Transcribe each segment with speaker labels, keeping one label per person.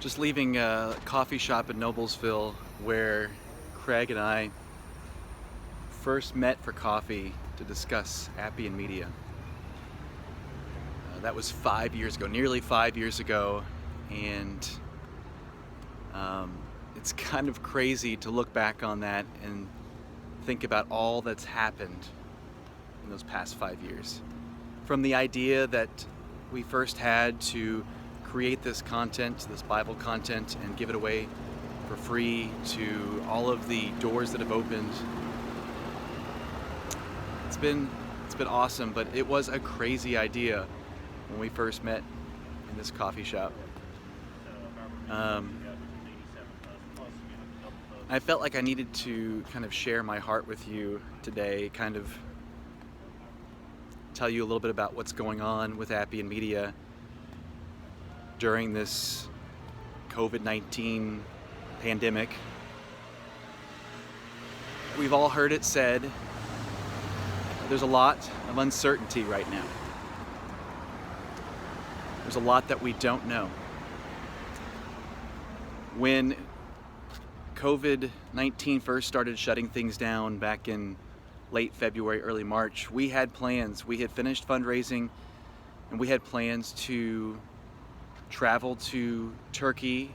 Speaker 1: Just leaving a coffee shop in Noblesville where Craig and I first met for coffee to discuss Appian Media. That was 5 years ago, nearly 5 years ago, and it's kind of crazy to look back on that and think about all that's happened in those past 5 years. From the idea that we first had to create this content, this Bible content, and give it away for free, to all of the doors that have opened. It's been awesome, but it was a crazy idea when we first met in this coffee shop. I felt like I needed to kind of share my heart with you today, kind of tell you a little bit about what's going on with Appian Media during this COVID-19 pandemic. We've all heard it said, there's a lot of uncertainty right now. There's a lot that we don't know. When COVID-19 first started shutting things down back in late February, early March, we had plans. We had finished fundraising, and we had plans to travel to Turkey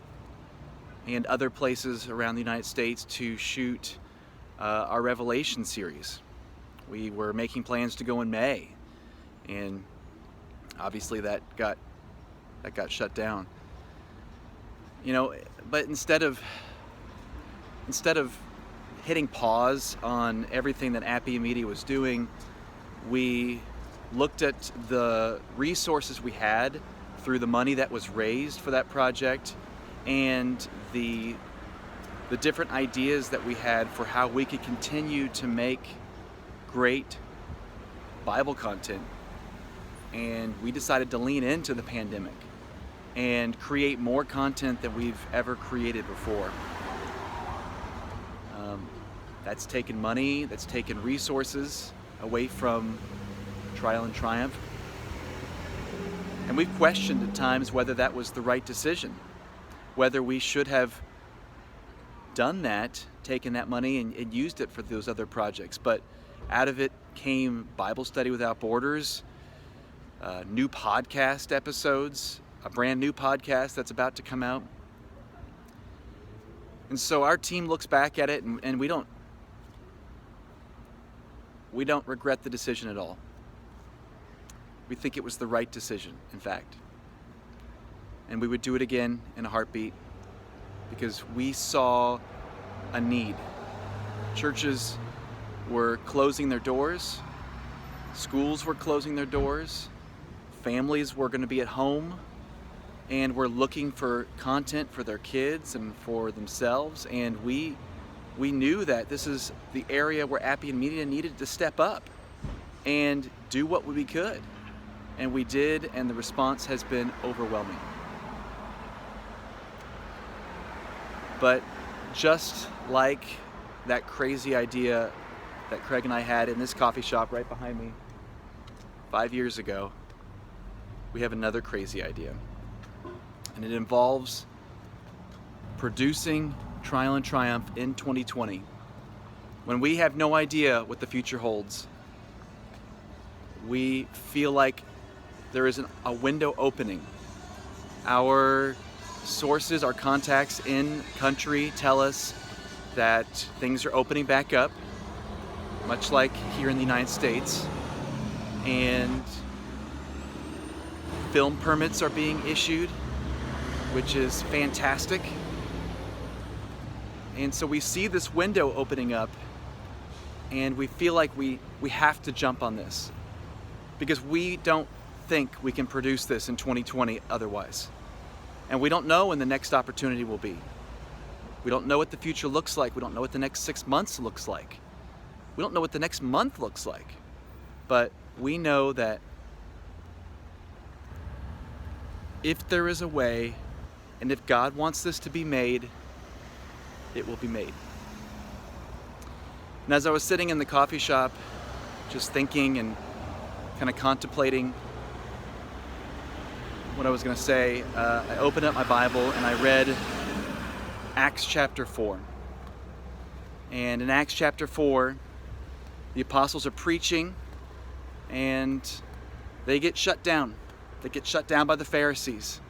Speaker 1: and other places around the United States to shoot our Revelation series. We were making plans to go in May, and obviously that got shut down. But instead of hitting pause on everything that Appian Media was doing, we looked at the resources we had through the money that was raised for that project and the different ideas that we had for how we could continue to make great Bible content. And we decided to lean into the pandemic and create more content than we've ever created before. That's taken money, that's taken resources away from Trial and Triumph. And we've questioned at times whether that was the right decision, whether we should have done that, taken that money and used it for those other projects. But out of it came Bible Study Without Borders, new podcast episodes, a brand new podcast that's about to come out. And so our team looks back at it and we don't regret the decision at all. We think it was the right decision, in fact. And we would do it again in a heartbeat because we saw a need. Churches were closing their doors. Schools were closing their doors. Families were going to be at home and were looking for content for their kids and for themselves. And we knew that this is the area where Appian Media needed to step up and do what we could. And we did, and the response has been overwhelming. But just like that crazy idea that Craig and I had in this coffee shop right behind me 5 years ago, we have another crazy idea. And it involves producing Trial and Triumph in 2020, when we have no idea what the future holds. We feel like there is a window opening. Our sources, our contacts in country tell us that things are opening back up, much like here in the United States, and film permits are being issued, which is fantastic. And so we see this window opening up, and we feel like we have to jump on this because we don't think we can produce this in 2020 otherwise. And we don't know when the next opportunity will be. We don't know what the future looks like. We don't know what the next 6 months looks like. We don't know what the next month looks like. But we know that if there is a way, and if God wants this to be made, it will be made. And as I was sitting in the coffee shop, just thinking and kind of contemplating what I was going to say, I opened up my Bible and I read Acts chapter 4. And in Acts chapter 4, the apostles are preaching and they get shut down. They get shut down by the Pharisees.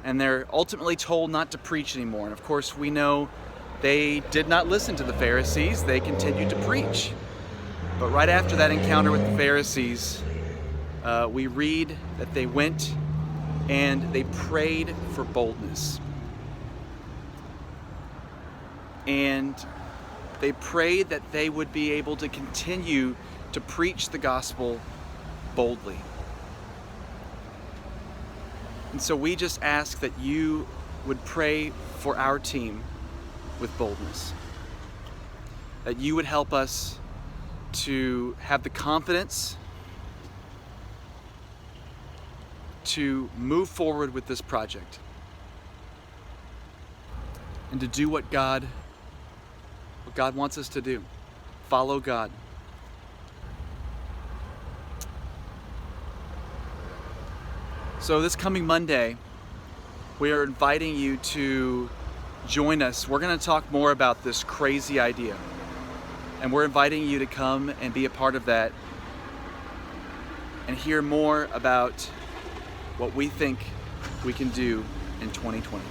Speaker 1: And they're ultimately told not to preach anymore. And of course, we know they did not listen to the Pharisees. They continued to preach. But right after that encounter with the Pharisees, we read that they went and they prayed for boldness. And they prayed that they would be able to continue to preach the gospel boldly. And so we just ask that you would pray for our team with boldness. That you would help us to have the confidence to move forward with this project and to do what God wants us to do. Follow God. So this coming Monday, we are inviting you to join us. We're going to talk more about this crazy idea. And we're inviting you to come and be a part of that and hear more about what we think we can do in 2020.